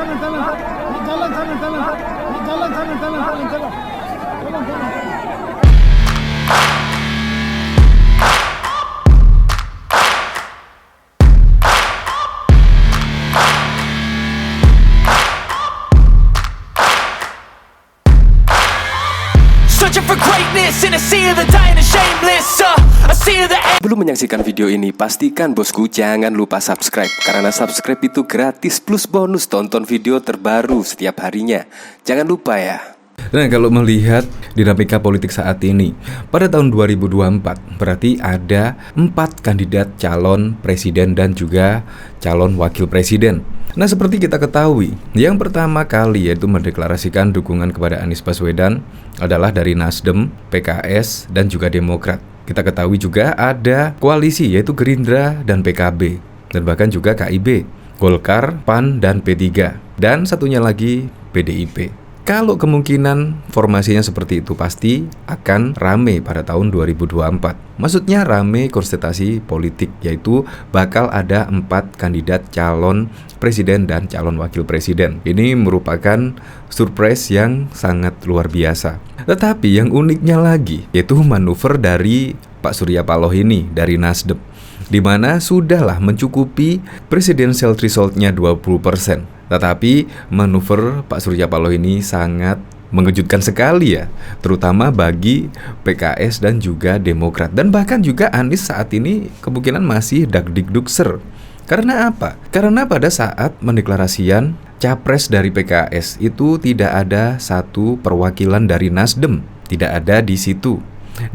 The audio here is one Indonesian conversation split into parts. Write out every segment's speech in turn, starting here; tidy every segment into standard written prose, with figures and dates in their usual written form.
Searching for greatness in a sea of the dying and shameless, a sea of the... Sebelum menyaksikan video ini, pastikan bosku jangan lupa subscribe. Karena subscribe itu gratis plus bonus tonton video terbaru setiap harinya. Jangan lupa ya. Nah, kalau melihat dinamika politik saat ini, pada tahun 2024 berarti ada 4 kandidat calon presiden dan juga calon wakil presiden. Nah, seperti kita ketahui, yang pertama kali yaitu mendeklarasikan dukungan kepada Anies Baswedan adalah dari Nasdem, PKS, dan juga Demokrat. Kita ketahui juga ada koalisi yaitu Gerindra dan PKB, dan bahkan juga KIB, Golkar, PAN, dan P3, dan satunya lagi PDIP. Kalau kemungkinan formasinya seperti itu pasti akan rame pada tahun 2024. Maksudnya rame konsentrasi politik, yaitu bakal ada 4 kandidat calon presiden dan calon wakil presiden. Ini merupakan surprise yang sangat luar biasa. Tetapi yang uniknya lagi yaitu manuver dari Pak Surya Paloh ini dari Nasdem, di mana sudahlah mencukupi presidential threshold-nya 20%. Tetapi manuver Pak Surya Paloh ini sangat mengejutkan sekali ya, terutama bagi PKS dan juga Demokrat. Dan bahkan juga Anies saat ini kemungkinan masih dagdikdukser. Karena apa? Karena pada saat mendeklarasikan capres dari PKS itu tidak ada satu perwakilan dari Nasdem, tidak ada di situ.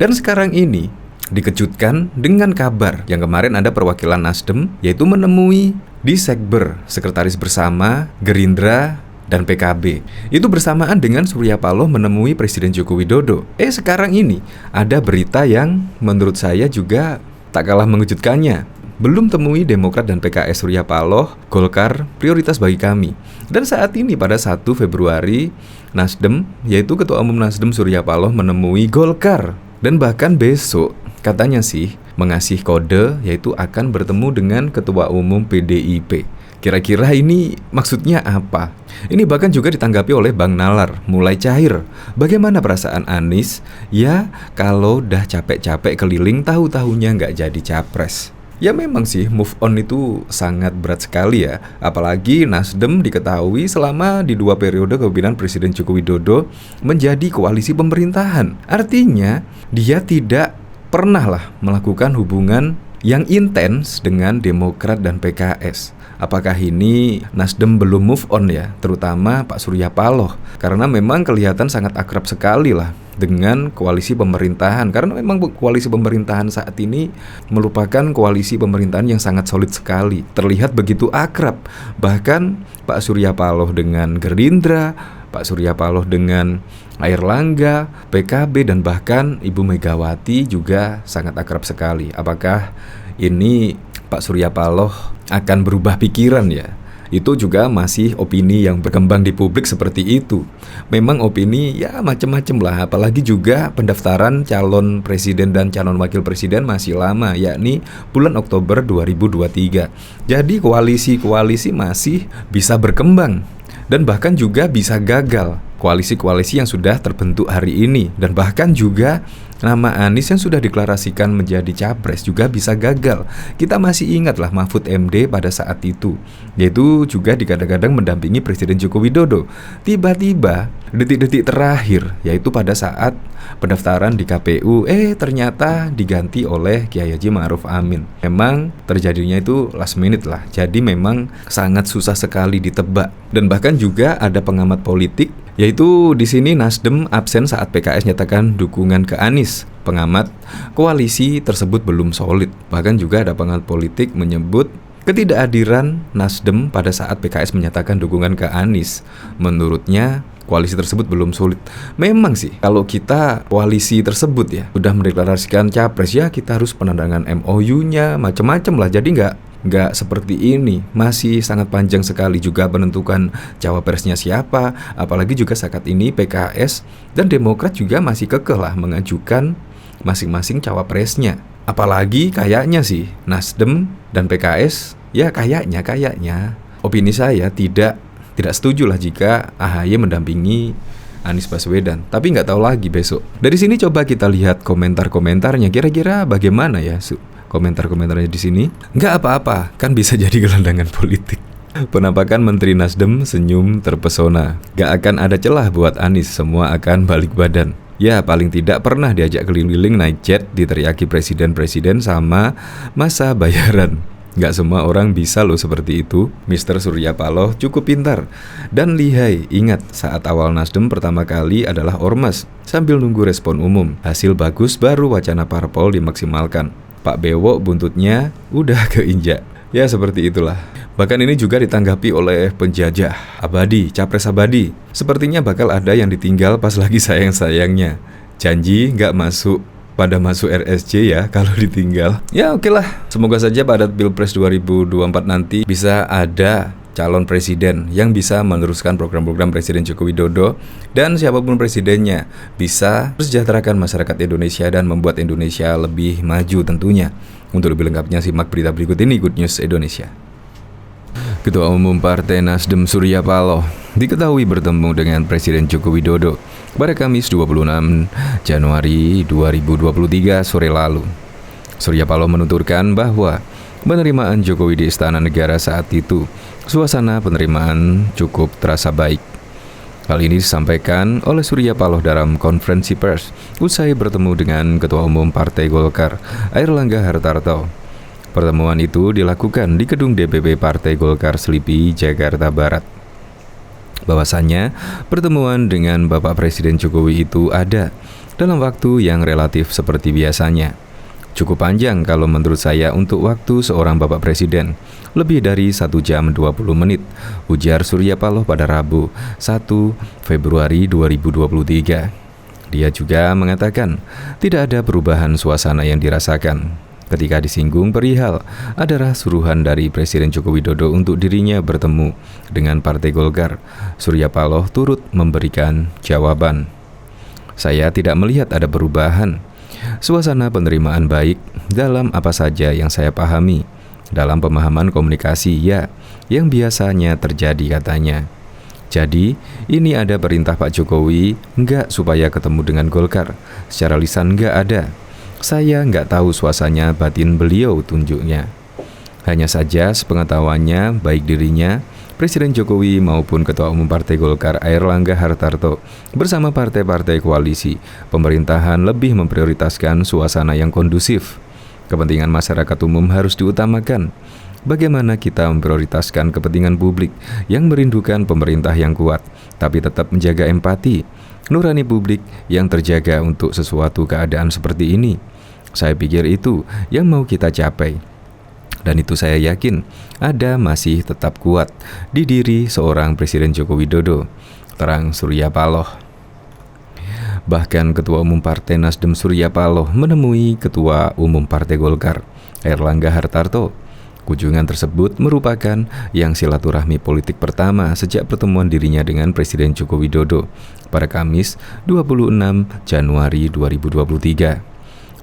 Dan sekarang ini dikejutkan dengan kabar yang kemarin ada perwakilan Nasdem yaitu menemui di Sekber, Sekretaris Bersama Gerindra dan PKB. Itu bersamaan dengan Surya Paloh menemui Presiden Joko Widodo. Sekarang ini ada berita yang menurut saya juga tak kalah mengejutkannya. Belum temui Demokrat dan PKS Surya Paloh, Golkar prioritas bagi kami. Dan saat ini pada 1 Februari Nasdem, yaitu Ketua Umum Nasdem Surya Paloh menemui Golkar. Dan bahkan besok katanya sih mengasih kode yaitu akan bertemu dengan Ketua Umum PDIP. Kira-kira ini maksudnya apa? Ini bahkan juga ditanggapi oleh Bang Nalar, mulai cair. Bagaimana perasaan Anies? Ya kalau udah capek-capek keliling tahu-tahunya nggak jadi capres. Ya memang sih move on itu sangat berat sekali ya. Apalagi Nasdem diketahui selama di 2 periode kepemimpinan Presiden Joko Widodo menjadi koalisi pemerintahan. Artinya dia tidak pernah lah melakukan hubungan yang intens dengan Demokrat dan PKS. Apakah ini Nasdem belum move on ya, terutama Pak Surya Paloh? Karena memang kelihatan sangat akrab sekali lah dengan koalisi pemerintahan. Karena memang koalisi pemerintahan saat ini merupakan koalisi pemerintahan yang sangat solid sekali. Terlihat begitu akrab. Bahkan Pak Surya Paloh dengan Gerindra, Pak Surya Paloh dengan Airlangga, PKB, dan bahkan Ibu Megawati juga sangat akrab sekali. Apakah ini Pak Surya Paloh akan berubah pikiran ya? Itu juga masih opini yang berkembang di publik seperti itu. Memang opini ya macam-macam lah. Apalagi juga pendaftaran calon presiden dan calon wakil presiden masih lama, yakni bulan Oktober 2023. Jadi koalisi-koalisi masih bisa berkembang dan bahkan juga bisa gagal. Koalisi-koalisi yang sudah terbentuk hari ini, dan bahkan juga nama Anies yang sudah deklarasikan menjadi capres juga bisa gagal. Kita masih ingatlah Mahfud MD pada saat itu, yaitu juga dikadang-kadang mendampingi Presiden Joko Widodo. Tiba-tiba detik-detik terakhir, yaitu pada saat pendaftaran di KPU, ternyata diganti oleh Kiai Haji Ma'ruf Amin. Memang terjadinya itu last minute lah. Jadi memang sangat susah sekali ditebak. Dan bahkan juga ada pengamat politik, yaitu di sini Nasdem absen saat PKS nyatakan dukungan ke Anies. Pengamat koalisi tersebut belum solid. Bahkan juga ada pengamat politik menyebut ketidakhadiran Nasdem pada saat PKS menyatakan dukungan ke Anies. Menurutnya koalisi tersebut belum solid. Memang sih kalau kita koalisi tersebut ya sudah mendeklarasikan capres, ya kita harus penandatangan MOU-nya macam-macam lah. Jadi nggak seperti ini. Masih sangat panjang sekali juga penentukan cawapresnya siapa. Apalagi juga saat ini PKS dan Demokrat juga masih kekeh lah mengajukan masing-masing cawapresnya. Apalagi kayaknya sih Nasdem dan PKS ya kayaknya opini saya tidak tidak setuju lah jika AHY mendampingi Anies Baswedan. Tapi nggak tahu lagi besok. Dari sini coba kita lihat komentar-komentarnya. Kira-kira bagaimana ya komentar-komentarnya di sini? Nggak apa-apa, kan bisa jadi gelandangan politik. Penampakan Menteri Nasdem senyum terpesona. Gak akan ada celah buat Anies, semua akan balik badan. Ya paling tidak pernah diajak keliling-keliling naik jet, diteriaki presiden-presiden sama masa bayaran. Gak semua orang bisa loh seperti itu. Mr. Surya Paloh cukup pintar dan lihai. Ingat, saat awal Nasdem pertama kali adalah ormas, sambil nunggu respon umum. Hasil bagus baru wacana parpol dimaksimalkan. Pak Bewok buntutnya udah keinjak. Ya seperti itulah. Bahkan ini juga ditanggapi oleh penjajah abadi, capres abadi. Sepertinya bakal ada yang ditinggal pas lagi sayang-sayangnya. Janji nggak masuk RSC ya kalau ditinggal. Ya oke lah. Semoga saja pada Pilpres 2024 nanti bisa ada calon presiden yang bisa meneruskan program-program Presiden Joko Widodo, dan siapapun presidennya bisa mensejahterakan masyarakat Indonesia dan membuat Indonesia lebih maju tentunya. Untuk lebih lengkapnya simak berita berikut ini, Good News Indonesia. Ketua Umum Partai Nasdem Surya Paloh diketahui bertemu dengan Presiden Joko Widodo pada Kamis 26 Januari 2023 sore lalu. Surya Paloh menuturkan bahwa penerimaan Jokowi di Istana Negara saat itu, suasana penerimaan cukup terasa baik. Hal ini disampaikan oleh Surya Paloh dalam konferensi pers usai bertemu dengan Ketua Umum Partai Golkar, Airlangga Hartarto. Pertemuan itu dilakukan di gedung DPP Partai Golkar Selipi, Jakarta Barat. Bahwasannya, pertemuan dengan Bapak Presiden Jokowi itu ada dalam waktu yang relatif seperti biasanya. Cukup panjang kalau menurut saya untuk waktu seorang Bapak Presiden, lebih dari 1 jam 20 menit, ujar Surya Paloh pada Rabu 1 Februari 2023. Dia juga mengatakan tidak ada perubahan suasana yang dirasakan. Ketika disinggung perihal adalah suruhan dari Presiden Joko Widodo untuk dirinya bertemu dengan Partai Golkar, Surya Paloh turut memberikan jawaban. Saya tidak melihat ada perubahan. Suasana penerimaan baik dalam apa saja yang saya pahami. Dalam pemahaman komunikasi ya, yang biasanya terjadi katanya. Jadi, ini ada perintah Pak Jokowi enggak supaya ketemu dengan Golkar. Secara lisan enggak ada. Saya nggak tahu suasana batin beliau tunjuknya. Hanya saja sepengetahuannya baik dirinya, Presiden Jokowi maupun Ketua Umum Partai Golkar Airlangga Hartarto bersama partai-partai koalisi pemerintahan lebih memprioritaskan suasana yang kondusif. Kepentingan masyarakat umum harus diutamakan. Bagaimana kita memprioritaskan kepentingan publik yang merindukan pemerintah yang kuat, tapi tetap menjaga empati, nurani publik yang terjaga untuk sesuatu keadaan seperti ini. Saya pikir itu yang mau kita capai. Dan itu saya yakin ada masih tetap kuat di diri seorang Presiden Joko Widodo, terang Surya Paloh. Bahkan Ketua Umum Partai Nasdem Surya Paloh menemui Ketua Umum Partai Golkar Airlangga Hartarto. Kunjungan tersebut merupakan yang silaturahmi politik pertama sejak pertemuan dirinya dengan Presiden Joko Widodo pada Kamis 26 Januari 2023.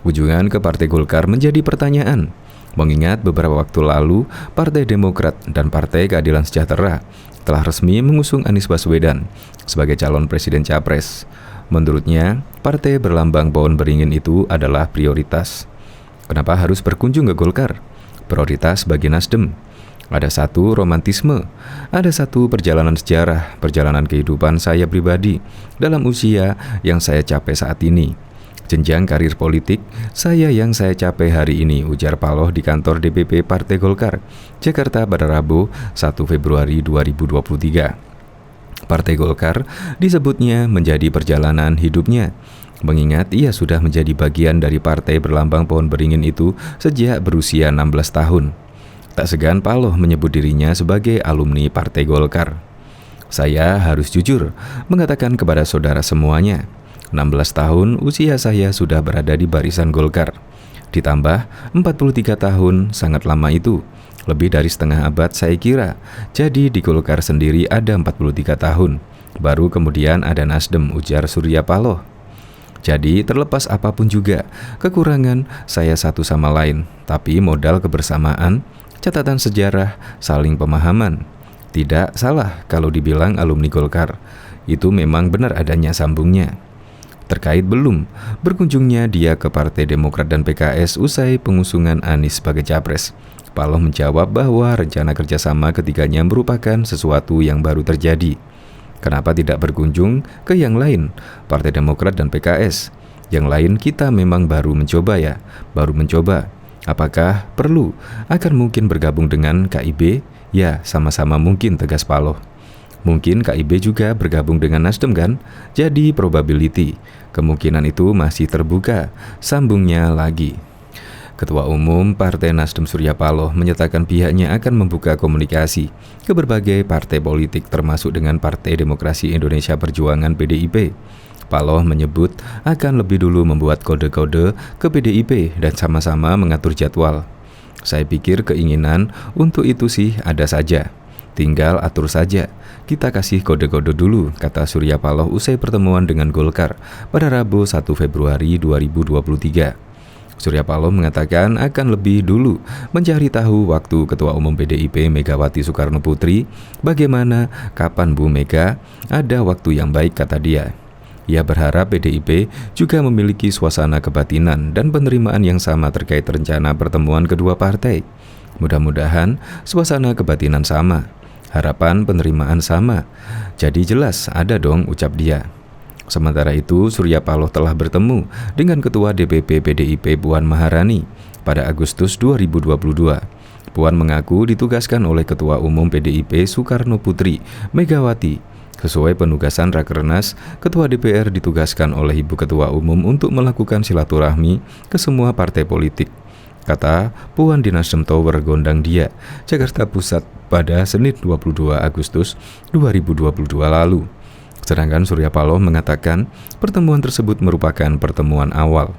Kunjungan ke Partai Golkar menjadi pertanyaan, mengingat beberapa waktu lalu Partai Demokrat dan Partai Keadilan Sejahtera telah resmi mengusung Anies Baswedan sebagai calon presiden capres. Menurutnya, partai berlambang pohon beringin itu adalah prioritas. Kenapa harus berkunjung ke Golkar? Prioritas bagi Nasdem. Ada satu romantisme, ada satu perjalanan sejarah, perjalanan kehidupan saya pribadi dalam usia yang saya capai saat ini. Jenjang karir politik saya yang saya capai hari ini, ujar Paloh di kantor DPP Partai Golkar, Jakarta pada Rabu 1 Februari 2023. Partai Golkar disebutnya menjadi perjalanan hidupnya, mengingat ia sudah menjadi bagian dari partai berlambang pohon beringin itu sejak berusia 16 tahun. Tak segan Paloh menyebut dirinya sebagai alumni Partai Golkar. Saya harus jujur mengatakan kepada saudara semuanya, 16 tahun usia saya sudah berada di barisan Golkar. Ditambah 43 tahun, sangat lama itu. Lebih dari setengah abad saya kira. Jadi di Golkar sendiri ada 43 tahun. Baru kemudian ada Nasdem, ujar Surya Paloh. Jadi terlepas apapun juga, kekurangan saya satu sama lain. Tapi modal kebersamaan, catatan sejarah, saling pemahaman. Tidak salah kalau dibilang alumni Golkar. Itu memang benar adanya sambungnya. Terkait belum berkunjungnya dia ke Partai Demokrat dan PKS usai pengusungan Anies sebagai capres, Paloh menjawab bahwa rencana kerjasama ketiganya merupakan sesuatu yang baru terjadi. Kenapa tidak berkunjung ke yang lain, Partai Demokrat dan PKS? Yang lain kita memang baru mencoba ya, baru mencoba. Apakah perlu? Akan mungkin bergabung dengan KIB? Ya, sama-sama mungkin, tegas Paloh. Mungkin KIB juga bergabung dengan Nasdem kan? Jadi probability, kemungkinan itu masih terbuka, sambungnya lagi. Ketua Umum Partai Nasdem Surya Paloh menyatakan pihaknya akan membuka komunikasi ke berbagai partai politik termasuk dengan Partai Demokrasi Indonesia Perjuangan PDIP. Paloh menyebut akan lebih dulu membuat kode-kode ke PDIP dan sama-sama mengatur jadwal. Saya pikir keinginan untuk itu sih ada saja. Tinggal atur saja, kita kasih kode-kode dulu, kata Surya Paloh usai pertemuan dengan Golkar pada Rabu 1 Februari 2023. Surya Paloh mengatakan akan lebih dulu mencari tahu waktu Ketua Umum PDIP Megawati Soekarno Putri, bagaimana, kapan Bu Mega, ada waktu yang baik, kata dia. Ia berharap PDIP juga memiliki suasana kebatinan dan penerimaan yang sama terkait rencana pertemuan kedua partai. Mudah-mudahan suasana kebatinan sama. Harapan penerimaan sama. Jadi jelas ada dong, ucap dia. Sementara itu, Surya Paloh telah bertemu dengan Ketua DPP PDIP Puan Maharani pada Agustus 2022. Puan mengaku ditugaskan oleh Ketua Umum PDIP Soekarno Putri Megawati. Sesuai penugasan Rakernas, Ketua DPR ditugaskan oleh Ibu Ketua Umum untuk melakukan silaturahmi ke semua partai politik, kata Puan di Nasdem Tower Gondang Dia, Jakarta Pusat pada Senin 22 Agustus 2022 lalu. Sedangkan Surya Paloh mengatakan pertemuan tersebut merupakan pertemuan awal.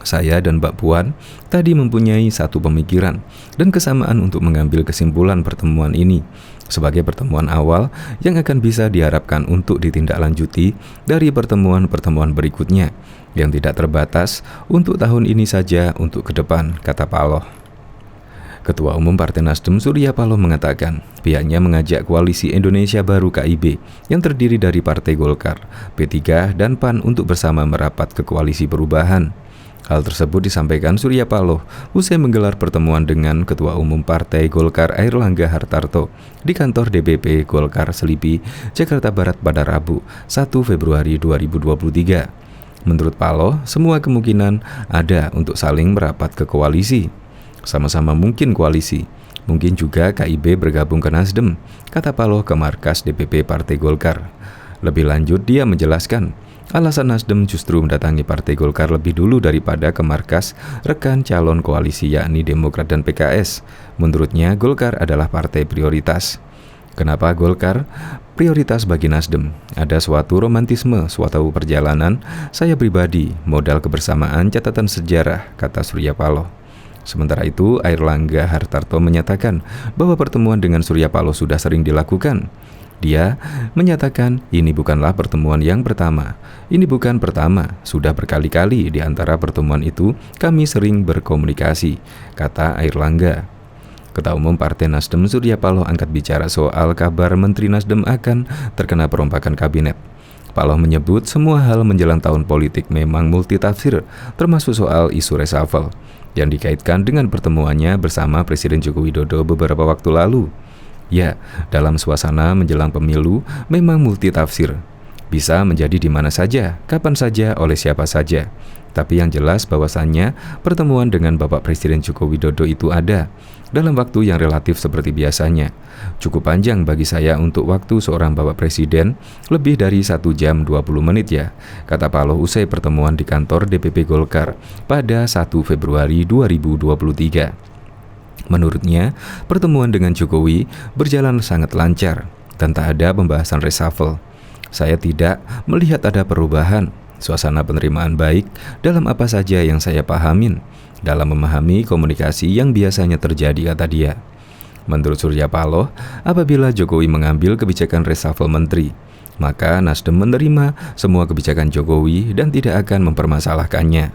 Saya dan Mbak Puan tadi mempunyai satu pemikiran dan kesamaan untuk mengambil kesimpulan pertemuan ini sebagai pertemuan awal yang akan bisa diharapkan untuk ditindaklanjuti dari pertemuan-pertemuan berikutnya yang tidak terbatas untuk tahun ini saja untuk ke depan, kata Paloh. Ketua Umum Partai Nasdem Surya Paloh mengatakan pihaknya mengajak Koalisi Indonesia Baru KIB yang terdiri dari Partai Golkar, P3, dan PAN untuk bersama merapat ke Koalisi Perubahan. Hal tersebut disampaikan Surya Paloh usai menggelar pertemuan dengan Ketua Umum Partai Golkar Airlangga Hartarto di kantor DPP Golkar Selipi, Jakarta Barat pada Rabu 1 Februari 2023. Menurut Paloh, semua kemungkinan ada untuk saling merapat ke koalisi. Sama-sama mungkin koalisi, mungkin juga KIB bergabung ke Nasdem, kata Paloh ke markas DPP Partai Golkar. Lebih lanjut, dia menjelaskan alasan Nasdem justru mendatangi Partai Golkar lebih dulu daripada ke markas rekan calon koalisi yakni Demokrat dan PKS. Menurutnya, Golkar adalah partai prioritas. Kenapa Golkar prioritas bagi Nasdem? Ada suatu romantisme, suatu perjalanan, saya pribadi, modal kebersamaan, catatan sejarah, kata Surya Paloh. Sementara itu, Airlangga Hartarto menyatakan bahwa pertemuan dengan Surya Paloh sudah sering dilakukan. Dia menyatakan ini bukanlah pertemuan yang pertama. Ini bukan pertama, sudah berkali-kali di antara pertemuan itu kami sering berkomunikasi, kata Airlangga. Ketua Umum Partai Nasdem Surya Paloh angkat bicara soal kabar Menteri Nasdem akan terkena perombakan kabinet. Paloh menyebut semua hal menjelang tahun politik memang multitafsir, termasuk soal isu reshuffle yang dikaitkan dengan pertemuannya bersama Presiden Joko Widodo beberapa waktu lalu. Ya, dalam suasana menjelang pemilu memang multitafsir. Bisa menjadi di mana saja, kapan saja, oleh siapa saja. Tapi yang jelas bahwasannya pertemuan dengan Bapak Presiden Joko Widodo itu ada dalam waktu yang relatif seperti biasanya. Cukup panjang bagi saya untuk waktu seorang Bapak Presiden, lebih dari 1 jam 20 menit ya, kata Paloh usai pertemuan di kantor DPP Golkar pada 1 Februari 2023. Menurutnya, pertemuan dengan Jokowi berjalan sangat lancar dan tak ada pembahasan reshuffle. Saya tidak melihat ada perubahan, suasana penerimaan baik dalam apa saja yang saya pahamin, dalam memahami komunikasi yang biasanya terjadi, kata dia. Menurut Surya Paloh, apabila Jokowi mengambil kebijakan reshuffle menteri, maka Nasdem menerima semua kebijakan Jokowi dan tidak akan mempermasalahkannya.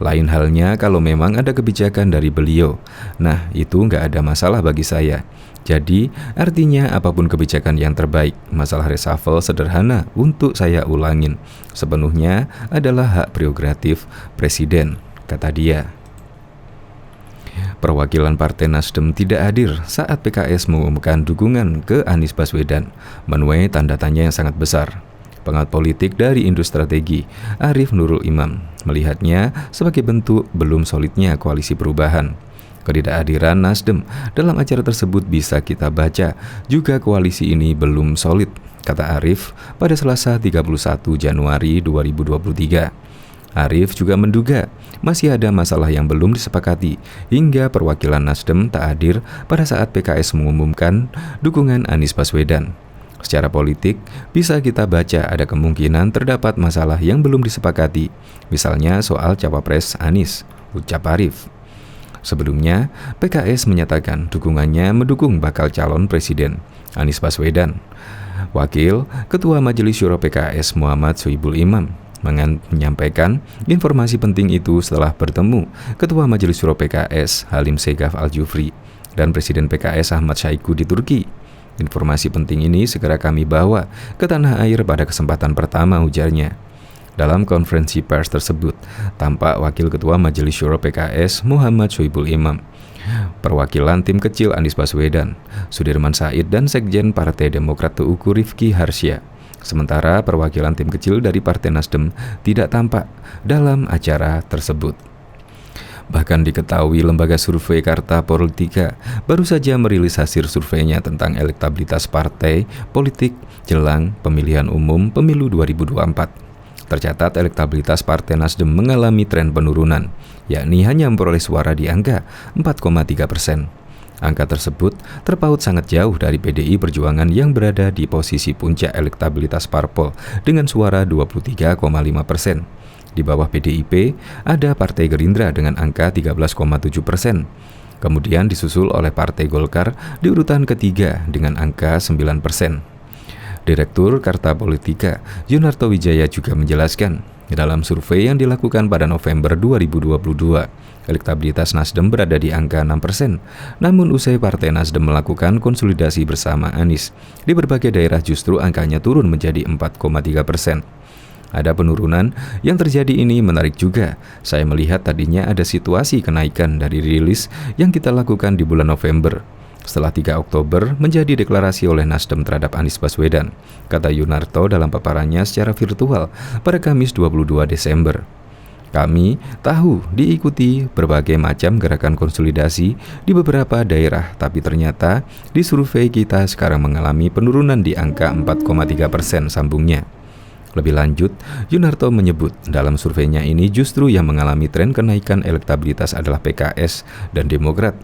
Lain halnya kalau memang ada kebijakan dari beliau. Nah, itu nggak ada masalah bagi saya. Jadi, artinya apapun kebijakan yang terbaik, masalah reshuffle sederhana untuk saya ulangin. Sepenuhnya adalah hak prerogatif Presiden, kata dia. Perwakilan Partai Nasdem tidak hadir saat PKS mengumumkan dukungan ke Anies Baswedan, menuai tanda tanya yang sangat besar. Pengamat politik dari Industrategi, Arif Nurul Imam, melihatnya sebagai bentuk belum solidnya koalisi perubahan. Ketidakhadiran Nasdem dalam acara tersebut bisa kita baca juga koalisi ini belum solid, kata Arif pada Selasa 31 Januari 2023. Arif juga menduga masih ada masalah yang belum disepakati hingga perwakilan Nasdem tak hadir pada saat PKS mengumumkan dukungan Anies Baswedan. Secara politik, bisa kita baca ada kemungkinan terdapat masalah yang belum disepakati, misalnya soal Cawapres Anies, ucap Arif. Sebelumnya, PKS menyatakan dukungannya mendukung bakal calon presiden, Anies Baswedan. Wakil Ketua Majelis Syuro PKS Muhammad Sohibul Imam menyampaikan informasi penting itu setelah bertemu Ketua Majelis Syuro PKS Halim Segaf Al-Jufri dan Presiden PKS Ahmad Syahiku di Turki. Informasi penting ini segera kami bawa ke tanah air pada kesempatan pertama, ujarnya. Dalam konferensi pers tersebut, tampak Wakil Ketua Majelis Syuro PKS Muhammad Sohibul Imam, perwakilan tim kecil Anies Baswedan, Sudirman Said dan Sekjen Partai Demokrat Teuku Rifki Harsya. Sementara perwakilan tim kecil dari Partai Nasdem tidak tampak dalam acara tersebut. Bahkan diketahui lembaga survei Carta Politika baru saja merilis hasil surveinya tentang elektabilitas partai politik jelang pemilihan umum pemilu 2024. Tercatat elektabilitas Partai Nasdem mengalami tren penurunan, yakni hanya memperoleh suara di angka 4,3%. Angka tersebut terpaut sangat jauh dari PDI Perjuangan yang berada di posisi puncak elektabilitas parpol dengan suara 23,5%. Di bawah PDIP ada Partai Gerindra dengan angka 13,7%. Kemudian disusul oleh Partai Golkar di urutan ketiga dengan angka 9%. Direktur Carta Politika Yunarto Wijaya juga menjelaskan, dalam survei yang dilakukan pada November 2022, elektabilitas Nasdem berada di angka 6%. Namun usai Partai Nasdem melakukan konsolidasi bersama Anies, di berbagai daerah justru angkanya turun menjadi 4,3%. Ada penurunan yang terjadi ini menarik juga. Saya melihat tadinya ada situasi kenaikan dari rilis yang kita lakukan di bulan November. Setelah 3 Oktober menjadi deklarasi oleh Nasdem terhadap Anies Baswedan, kata Yunarto dalam paparannya secara virtual pada Kamis 22 Desember. Kami tahu diikuti berbagai macam gerakan konsolidasi di beberapa daerah, tapi ternyata di survei kita sekarang mengalami penurunan di angka 4,3%, sambungnya. Lebih lanjut, Yunarto menyebut dalam surveinya ini justru yang mengalami tren kenaikan elektabilitas adalah PKS dan Demokrat.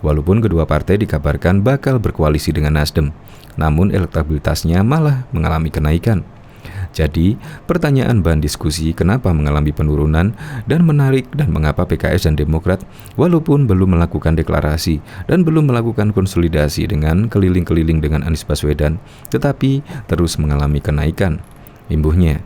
Walaupun kedua partai dikabarkan bakal berkoalisi dengan Nasdem, namun elektabilitasnya malah mengalami kenaikan. Jadi, pertanyaan bahan diskusi kenapa mengalami penurunan dan menarik dan mengapa PKS dan Demokrat walaupun belum melakukan deklarasi dan belum melakukan konsolidasi dengan keliling-keliling dengan Anies Baswedan, tetapi terus mengalami kenaikan. Imbuhnya.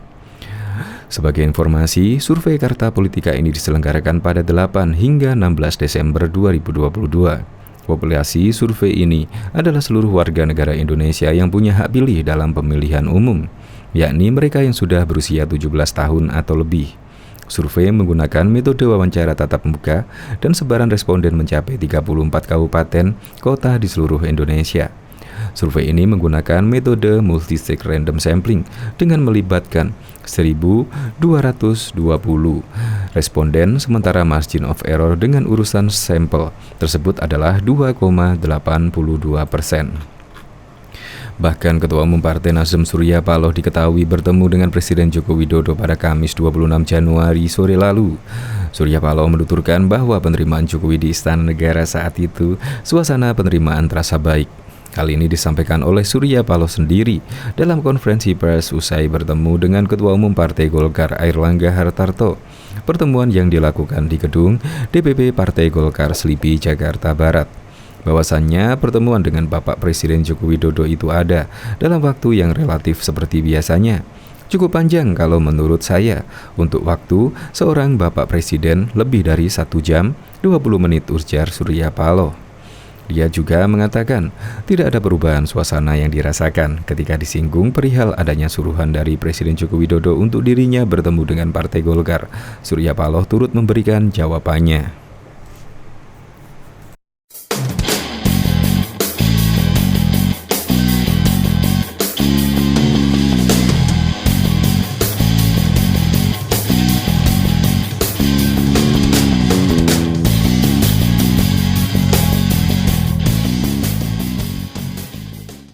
Sebagai informasi, survei Carta Politika ini diselenggarakan pada 8 hingga 16 Desember 2022. Populasi survei ini adalah seluruh warga negara Indonesia yang punya hak pilih dalam pemilihan umum, yakni mereka yang sudah berusia 17 tahun atau lebih. Survei menggunakan metode wawancara tatap muka dan sebaran responden mencapai 34 kabupaten kota di seluruh Indonesia. Survei ini menggunakan metode multi-stage random sampling dengan melibatkan 1.220 responden, sementara margin of error dengan urusan sampel tersebut adalah 2,82%. Bahkan Ketua Umum Partai Nasdem Surya Paloh diketahui bertemu dengan Presiden Joko Widodo pada Kamis 26 Januari sore lalu. Surya Paloh menuturkan bahwa penerimaan Jokowi di Istana Negara saat itu, suasana penerimaan terasa baik. Hal ini disampaikan oleh Surya Paloh sendiri dalam konferensi pers usai bertemu dengan Ketua Umum Partai Golkar Airlangga Hartarto. Pertemuan yang dilakukan di gedung DPP Partai Golkar Slipi, Jakarta Barat. Bahwasannya pertemuan dengan Bapak Presiden Joko Widodo itu ada dalam waktu yang relatif seperti biasanya. Cukup panjang kalau menurut saya. Untuk waktu, seorang Bapak Presiden lebih dari 1 jam 20 menit, ujar Surya Paloh. Dia juga mengatakan tidak ada perubahan suasana yang dirasakan ketika disinggung perihal adanya suruhan dari Presiden Joko Widodo untuk dirinya bertemu dengan Partai Golkar. Surya Paloh turut memberikan jawabannya.